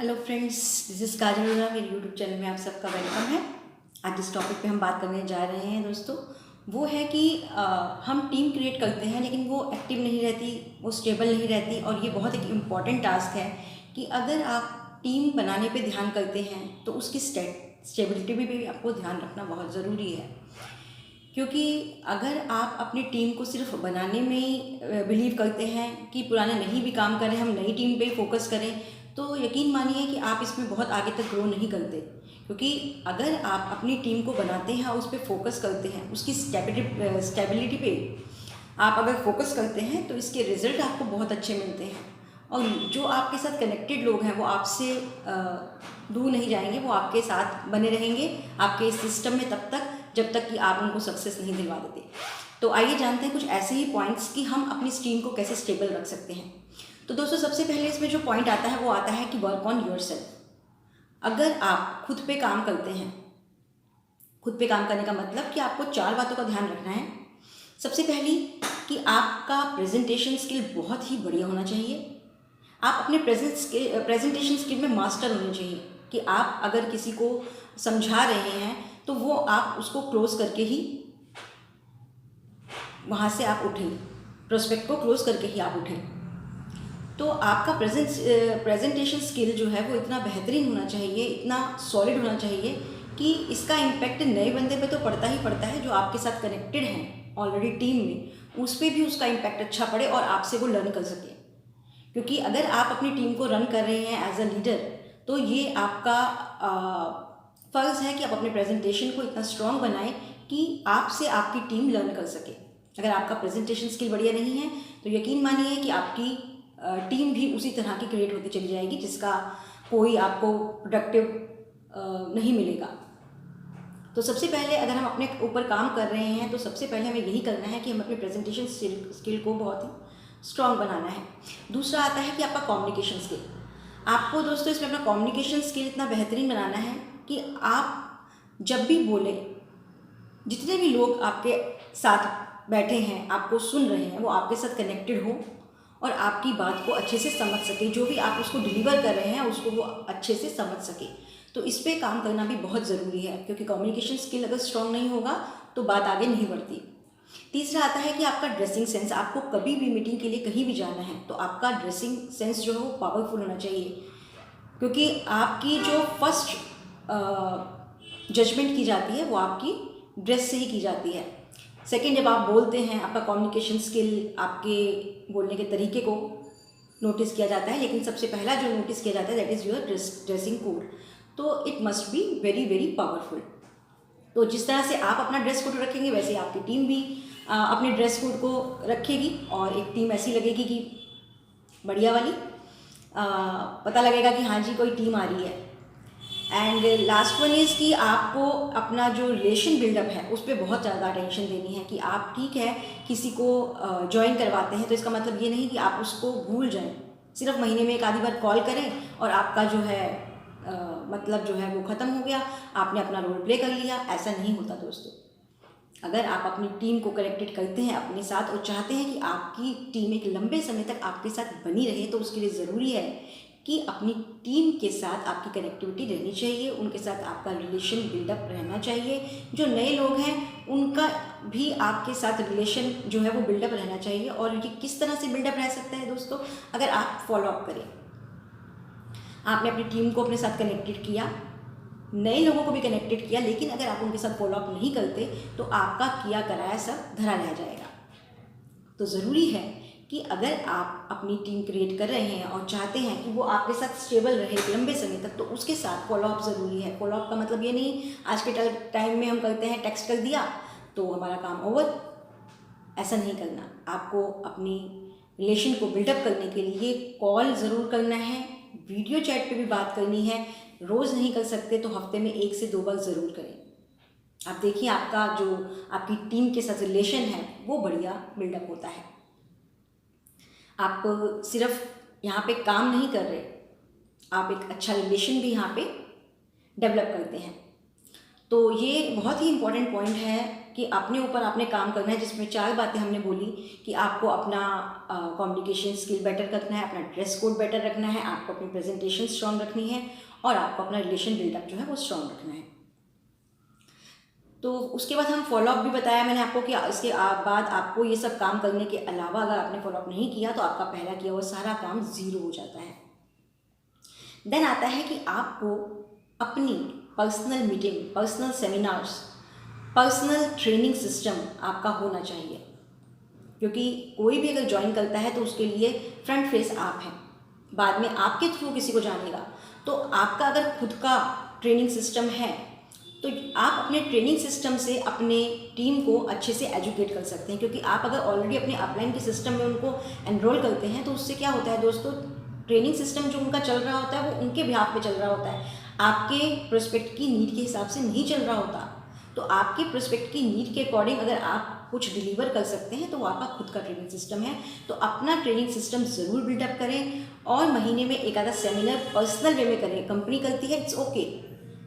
Hello friends, this is काजल अरोड़ा। मेरे YouTube channel में आप सबका वेलकम है। आज जिस टॉपिक पे हम बात करने जा रहे हैं दोस्तों, वो है कि हम टीम क्रिएट करते हैं लेकिन वो एक्टिव नहीं रहती, वो स्टेबल नहीं रहती। और ये बहुत एक इम्पॉर्टेंट टास्क है कि अगर आप टीम बनाने पे ध्यान करते हैं तो उसकी स्टेबिलिटी पे भी आपको ध्यान रखना बहुत ज़रूरी है। क्योंकि अगर आप अपनी टीम को सिर्फ बनाने में ही बिलीव करते हैं कि पुराने नहीं भी काम करें, हम नई टीम पे फोकस करें, तो यकीन मानिए कि आप इसमें बहुत आगे तक ग्रो नहीं करते। क्योंकि अगर आप अपनी टीम को बनाते हैं और उस पर फोकस करते हैं, उसकी स्टेबिलिटी पे आप अगर फोकस करते हैं तो इसके रिजल्ट आपको बहुत अच्छे मिलते हैं। और जो आपके साथ कनेक्टेड लोग हैं वो आपसे दूर नहीं जाएंगे, वो आपके साथ बने रहेंगे आपके इस सिस्टम में तब तक जब तक कि आप उनको सक्सेस नहीं दिलवा देते। तो आइए जानते हैं कुछ ऐसे ही पॉइंट्स कि हम अपनी टीम को कैसे स्टेबल रख सकते हैं। तो दोस्तों, सबसे पहले इसमें जो पॉइंट आता है वो आता है कि वर्क ऑन योरसेल्फ। अगर आप खुद पे काम करते हैं, खुद पे काम करने का मतलब कि आपको 4 बातों का ध्यान रखना है। सबसे पहली कि आपका प्रेजेंटेशन स्किल बहुत ही बढ़िया होना चाहिए। आप अपने प्रेजेंटेशन स्किल में मास्टर होने चाहिए कि आप अगर किसी को समझा रहे हैं तो वो आप उसको क्लोज करके ही वहाँ से आप उठें, प्रोस्पेक्ट को क्लोज करके ही आप उठें। तो आपका प्रेजेंटेशन स्किल जो है वो इतना बेहतरीन होना चाहिए, इतना सॉलिड होना चाहिए कि इसका इम्पैक्ट नए बंदे पे तो पड़ता ही पड़ता है, जो आपके साथ कनेक्टेड हैं ऑलरेडी टीम में, उस पर भी उसका इम्पैक्ट अच्छा पड़े और आपसे वो लर्न कर सके। क्योंकि अगर आप अपनी टीम को रन कर रहे हैं एज अ लीडर, तो ये आपका फ़र्ज़ है कि आप अपने प्रेजेंटेशन को इतना स्ट्रॉन्ग बनाएं कि आपसे आपकी टीम लर्न कर सके। अगर आपका प्रेजेंटेशन स्किल बढ़िया नहीं है तो यकीन मानिए कि आपकी टीम भी उसी तरह की क्रिएट होती चली जाएगी जिसका कोई आपको प्रोडक्टिव नहीं मिलेगा। तो सबसे पहले अगर हम अपने ऊपर काम कर रहे हैं तो सबसे पहले हमें यही करना है कि हम अपने प्रेजेंटेशन स्किल को बहुत ही स्ट्रॉन्ग बनाना है। दूसरा आता है कि आपका कम्युनिकेशन स्किल। आपको दोस्तों इसमें अपना कम्युनिकेशन स्किल इतना बेहतरीन बनाना है कि आप जब भी बोलें, जितने भी लोग आपके साथ बैठे हैं, आपको सुन रहे हैं, वो आपके साथ कनेक्टेड हो और आपकी बात को अच्छे से समझ सके। जो भी आप उसको डिलीवर कर रहे हैं उसको वो अच्छे से समझ सके। तो इस पर काम करना भी बहुत ज़रूरी है, क्योंकि कम्युनिकेशन स्किल अगर स्ट्रॉन्ग नहीं होगा तो बात आगे नहीं बढ़ती। तीसरा आता है कि आपका ड्रेसिंग सेंस। आपको कभी भी मीटिंग के लिए कहीं भी जाना है तो आपका ड्रेसिंग सेंस जो है वो पावरफुल होना चाहिए। क्योंकि आपकी जो फर्स्ट जजमेंट की जाती है वो आपकी ड्रेस से ही की जाती है। सेकंड, जब आप बोलते हैं, आपका कम्युनिकेशन स्किल, आपके बोलने के तरीके को नोटिस किया जाता है, लेकिन सबसे पहला जो नोटिस किया जाता है that is your dressing code. तो it must be very very powerful. तो जिस तरह से आप अपना ड्रेस कोड रखेंगे वैसे आपकी टीम भी अपने ड्रेस कोड को रखेगी और एक टीम ऐसी लगेगी कि बढ़िया वाली, पता लगेगा कि हाँ जी कोई टीम आ रही है। एंड लास्ट वन इज़ कि आपको अपना जो रिलेशन बिल्डअप है उस पर बहुत ज़्यादा अटेंशन देनी है। कि आप ठीक है किसी को ज्वाइन करवाते हैं तो इसका मतलब ये नहीं कि आप उसको भूल जाएं, सिर्फ महीने में एक आधी बार कॉल करें और आपका जो है मतलब जो है वो ख़त्म हो गया, आपने अपना रोल प्ले कर लिया। ऐसा नहीं होता दोस्तों। अगर आप अपनी टीम को कनेक्टेड करते हैं अपने साथ और चाहते हैं कि आपकी टीम एक लंबे समय तक आपके साथ बनी रहे, तो उसके लिए ज़रूरी है कि अपनी टीम के साथ आपकी कनेक्टिविटी रहनी चाहिए, उनके साथ आपका रिलेशन बिल्डअप रहना चाहिए। जो नए लोग हैं उनका भी आपके साथ रिलेशन जो है वो बिल्डअप रहना चाहिए। और ये किस तरह से बिल्डअप रह सकता है दोस्तों? अगर आप फॉलोअप करें, आपने अपनी टीम को अपने साथ कनेक्टेड किया, नए लोगों को भी कनेक्टेड किया, लेकिन अगर आप उनके साथ फॉलोअप नहीं करते तो आपका किया कराया सब धरा रह जाएगा। तो ज़रूरी है कि अगर आप अपनी टीम क्रिएट कर रहे हैं और चाहते हैं कि वो आपके साथ स्टेबल रहे एक लंबे समय तक, तो उसके साथ फॉलोअप ज़रूरी है। फॉलोअप का मतलब ये नहीं आज के टाइम में हम करते हैं टेक्स्ट कर दिया तो हमारा काम ओवर, ऐसा नहीं करना। आपको अपनी रिलेशन को बिल्डअप करने के लिए कॉल ज़रूर करना है, वीडियो चैट पे भी बात करनी है। रोज़ नहीं कर सकते तो हफ्ते में 1 से 2 बार ज़रूर करें। आप देखिए आपका जो आपकी टीम के साथ रिलेशन है वो बढ़िया बिल्डअप होता है। आप सिर्फ यहाँ पे काम नहीं कर रहे, आप एक अच्छा रिलेशन भी यहाँ पे डेवलप करते हैं। तो ये बहुत ही इम्पोर्टेंट पॉइंट है कि अपने ऊपर आपने काम करना है, जिसमें 4 बातें हमने बोली कि आपको अपना कम्युनिकेशन स्किल बेटर करना है, अपना ड्रेस कोड बेटर रखना है, आपको अपनी प्रेजेंटेशन स्ट्रॉन्ग रखनी है और आपको अपना रिलेशन बिल्डअप जो है वो स्ट्रॉन्ग रखना है। तो उसके बाद हम फॉलोअप भी बताया मैंने आपको कि इसके बाद आपको ये सब काम करने के अलावा अगर आपने फॉलोअप नहीं किया तो आपका पहला किया हुआ सारा काम ज़ीरो हो जाता है। देन आता है कि आपको अपनी personal meeting, personal seminars, personal training system आपका होना चाहिए, क्योंकि कोई भी अगर ज्वाइन करता है तो उसके लिए फ्रंट फेस आप हैं, बाद में आपके थ्रू किसी को जानेगा। तो आपका अगर खुद का ट्रेनिंग सिस्टम है तो आप अपने ट्रेनिंग सिस्टम से अपने टीम को अच्छे से एजुकेट कर सकते हैं, क्योंकि आप अगर ऑलरेडी अपने अपलाइन के सिस्टम में उनको एनरोल करते हैं तो उससे क्या होता है दोस्तों, ट्रेनिंग सिस्टम जो उनका चल रहा होता है वो उनके बिहाफ पे चल रहा होता है, आपके प्रोस्पेक्ट की नीड के हिसाब से नहीं चल रहा होता। तो आपके प्रोस्पेक्ट की नीड के अकॉर्डिंग अगर आप कुछ डिलीवर कर सकते हैं तो वो आपका खुद का ट्रेनिंग सिस्टम है। तो अपना ट्रेनिंग सिस्टम ज़रूर बिल्डअप करें और महीने में एक आधा सेमिनार पर्सनल वे में करें। कंपनी करती है, इट्स ओके,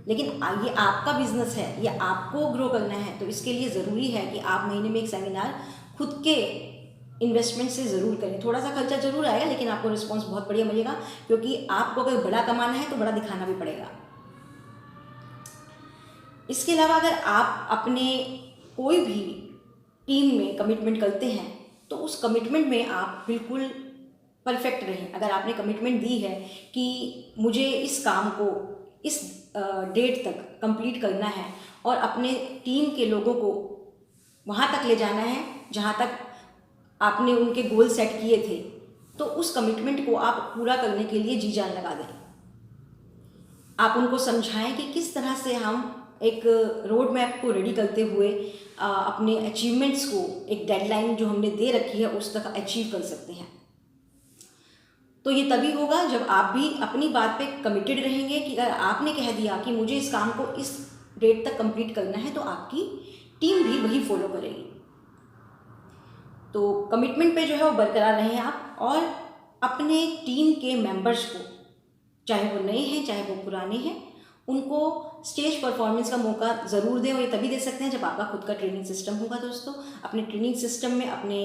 लेकिन ये आपका बिजनेस है, ये आपको ग्रो करना है, तो इसके लिए ज़रूरी है कि आप महीने में एक सेमिनार खुद के इन्वेस्टमेंट से ज़रूर करें। थोड़ा सा खर्चा ज़रूर आएगा लेकिन आपको रिस्पॉन्स बहुत बढ़िया मिलेगा, क्योंकि आपको अगर बड़ा कमाना है तो बड़ा दिखाना भी पड़ेगा। इसके अलावा अगर आप अपने कोई भी टीम में कमिटमेंट करते हैं तो उस कमिटमेंट में आप बिल्कुल परफेक्ट रहें। अगर आपने कमिटमेंट दी है कि मुझे इस काम को इस डेट तक कंप्लीट करना है और अपने टीम के लोगों को वहाँ तक ले जाना है जहाँ तक आपने उनके गोल सेट किए थे, तो उस कमिटमेंट को आप पूरा करने के लिए जी जान लगा दें। आप उनको समझाएं कि किस तरह से हम एक रोड मैप को रेडी करते हुए अपने अचीवमेंट्स को एक डेडलाइन जो हमने दे रखी है उस तक अचीव कर सकते हैं। तो ये तभी होगा जब आप भी अपनी बात पे कमिटेड रहेंगे कि अगर आपने कह दिया कि मुझे इस काम को इस डेट तक कंप्लीट करना है तो आपकी टीम भी वही फॉलो करेगी। तो कमिटमेंट पे जो है वो बरकरार रहें आप, और अपने टीम के मेंबर्स को, चाहे वो नए हैं चाहे वो पुराने हैं, उनको स्टेज परफॉर्मेंस का मौका ज़रूर दें। और ये तभी दे सकते हैं जब आपका खुद का ट्रेनिंग सिस्टम होगा। दोस्तों, अपने ट्रेनिंग सिस्टम में अपने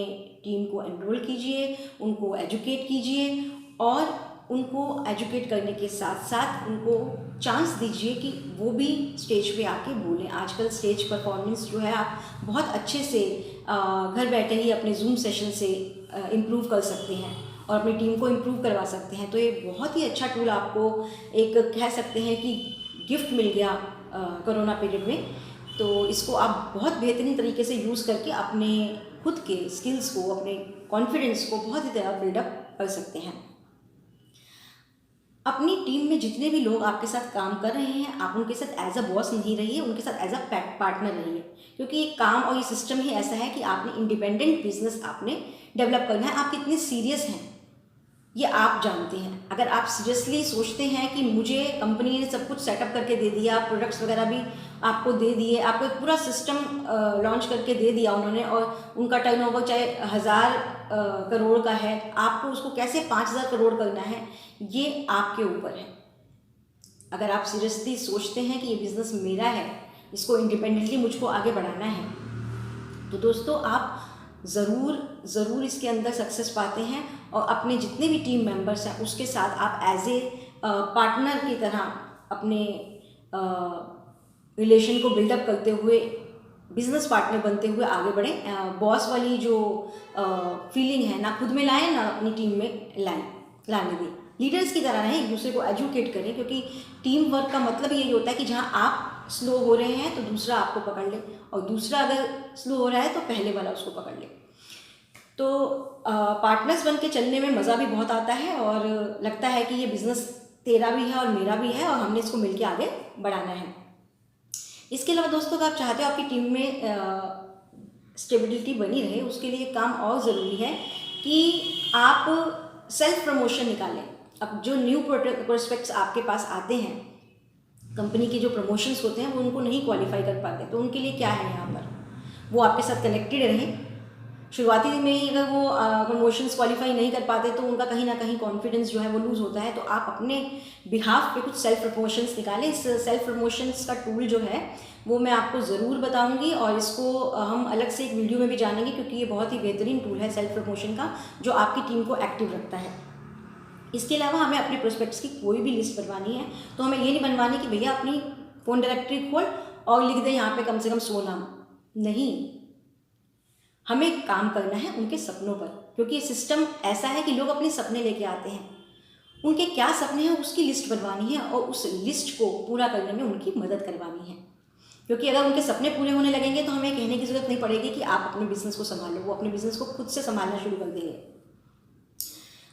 टीम को एनरोल कीजिए, उनको एजुकेट कीजिए और उनको एजुकेट करने के साथ साथ उनको चांस दीजिए कि वो भी स्टेज पे आके बोलें। आजकल स्टेज परफॉर्मेंस जो है आप बहुत अच्छे से घर बैठे ही अपने जूम सेशन से इम्प्रूव कर सकते हैं और अपनी टीम को इम्प्रूव करवा सकते हैं। तो ये बहुत ही अच्छा टूल आपको एक कह सकते हैं कि गिफ्ट मिल गया कोरोना पीरियड में। तो इसको आप बहुत बेहतरीन तरीके से यूज़ करके अपने खुद के स्किल्स को, अपने कॉन्फिडेंस को बहुत ही तरह बिल्डअप कर सकते हैं। अपनी टीम में जितने भी लोग आपके साथ काम कर रहे हैं, आप उनके साथ एज अ बॉस नहीं रहिए, उनके साथ एज अ पार्टनर रहिए, क्योंकि ये काम और ये सिस्टम ही ऐसा है कि आपने इंडिपेंडेंट बिजनेस आपने डेवलप करना है। आप कितने सीरियस हैं ये आप जानते हैं। अगर आप सीरियसली सोचते हैं कि मुझे कंपनी ने सब कुछ सेटअप करके दे दिया, प्रोडक्ट्स वगैरह भी आपको दे दिए, आपको एक पूरा सिस्टम लॉन्च करके दे दिया उन्होंने, और उनका टर्नओवर चाहे 1000 करोड़ का है, आपको उसको कैसे 5000 करोड़ करना है ये आपके ऊपर है। अगर आप सीरियसली सोचते हैं कि ये बिज़नेस मेरा है, इसको इंडिपेंडेंटली मुझको आगे बढ़ाना है, तो दोस्तों आप ज़रूर इसके अंदर सक्सेस पाते हैं। और अपने जितने भी टीम मेंबर्स हैं उसके साथ आप एज ए पार्टनर की तरह अपने रिलेशन को बिल्डअप करते हुए, बिजनेस पार्टनर बनते हुए आगे बढ़ें। बॉस वाली जो फीलिंग है ना खुद में लाएं ना अपनी टीम में लाने दें। लीडर्स की तरह रहें, एक दूसरे को एजुकेट करें, क्योंकि टीम वर्क का मतलब यही होता है कि जहाँ आप स्लो हो रहे हैं तो दूसरा आपको पकड़ ले, और दूसरा अगर स्लो हो रहा है तो पहले वाला उसको पकड़ ले। तो पार्टनर्स बन के चलने में मज़ा भी बहुत आता है और लगता है कि ये बिज़नेस तेरा भी है और मेरा भी है और हमने इसको मिलके आगे बढ़ाना है। इसके अलावा दोस्तों, अगर आप चाहते हो आपकी टीम में स्टेबिलिटी बनी रहे, उसके लिए काम और ज़रूरी है कि आप सेल्फ प्रमोशन निकालें। अब जो न्यू प्रोस्पेक्ट्स आपके पास आते हैं, कंपनी के जो प्रमोशंस होते हैं वो उनको नहीं क्वालिफाई कर पाते, तो उनके लिए क्या है यहाँ पर, वो आपके साथ कनेक्टेड रहें, शुरुआती में ही अगर वो प्रमोशंस क्वालिफाई नहीं कर पाते तो उनका कहीं ना कहीं कॉन्फिडेंस जो है वो लूज़ होता है। तो आप अपने बिहाफ पे कुछ सेल्फ प्रमोशंस निकालें। इस सेल्फ प्रमोशंस का टूल जो है वो मैं आपको ज़रूर बताऊंगी और इसको हम अलग से एक वीडियो में भी जानेंगे, क्योंकि ये बहुत ही बेहतरीन टूल है सेल्फ प्रमोशन का, जो आपकी टीम को एक्टिव रखता है। इसके अलावा हमें अपने प्रोस्पेक्ट्स की कोई भी लिस्ट बनवानी है तो हमें ये नहीं बनवानी कि भैया अपनी फ़ोन डायरेक्टरी खोल और लिख दे यहाँ पे कम से कम 100 नाम। नहीं, हमें काम करना है उनके सपनों पर, क्योंकि ये सिस्टम ऐसा है कि लोग अपने सपने लेके आते हैं। उनके क्या सपने हैं उसकी लिस्ट बनवानी है और उस लिस्ट को पूरा करने में उनकी मदद करवानी है। क्योंकि अगर उनके सपने पूरे होने लगेंगे तो हमें कहने की ज़रूरत नहीं पड़ेगी कि आप अपने बिजनेस को संभालो, वो अपने बिजनेस को खुद से संभालना शुरू कर देंगे।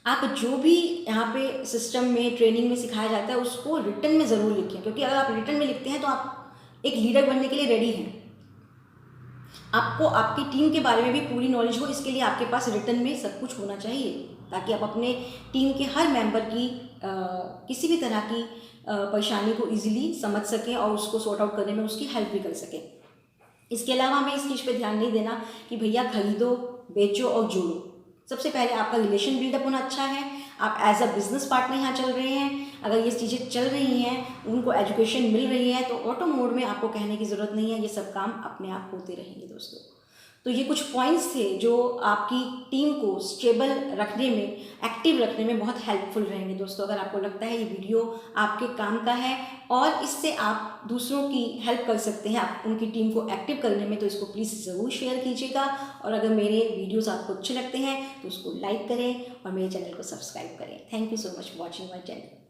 आप जो भी यहाँ पे सिस्टम में ट्रेनिंग में सिखाया जाता है उसको रिटन में ज़रूर लिखें, क्योंकि अगर आप रिटन में लिखते हैं तो आप एक लीडर बनने के लिए रेडी हैं। आपको आपकी टीम के बारे में भी पूरी नॉलेज हो, इसके लिए आपके पास रिटन में सब कुछ होना चाहिए, ताकि आप अपने टीम के हर मेंबर की किसी भी तरह की परेशानी को इजीली समझ सकें और उसको सॉर्ट आउट करने में उसकी हेल्प भी कर सकें। इसके अलावा हमें इस चीज़ पे ध्यान नहीं देना कि भैया खरीदो, बेचो और जोड़ो। सबसे पहले आपका रिलेशन बिल्डअप होना अच्छा है। आप एज अ बिजनेस पार्टनर यहाँ चल रहे हैं, अगर ये चीज़ें चल रही हैं, उनको एजुकेशन मिल रही है, तो ऑटो मोड में आपको कहने की ज़रूरत नहीं है, ये सब काम अपने आप होते रहेंगे दोस्तों। तो ये कुछ पॉइंट्स थे जो आपकी टीम को स्टेबल रखने में, एक्टिव रखने में बहुत हेल्पफुल रहेंगे दोस्तों। अगर आपको लगता है ये वीडियो आपके काम का है और इससे आप दूसरों की हेल्प कर सकते हैं आप उनकी टीम को एक्टिव करने में, तो इसको प्लीज़ ज़रूर शेयर कीजिएगा। और अगर मेरे वीडियोस आपको अच्छे लगते हैं तो उसको लाइक करें और मेरे चैनल को सब्सक्राइब करें। Thank you so much for watching my channel.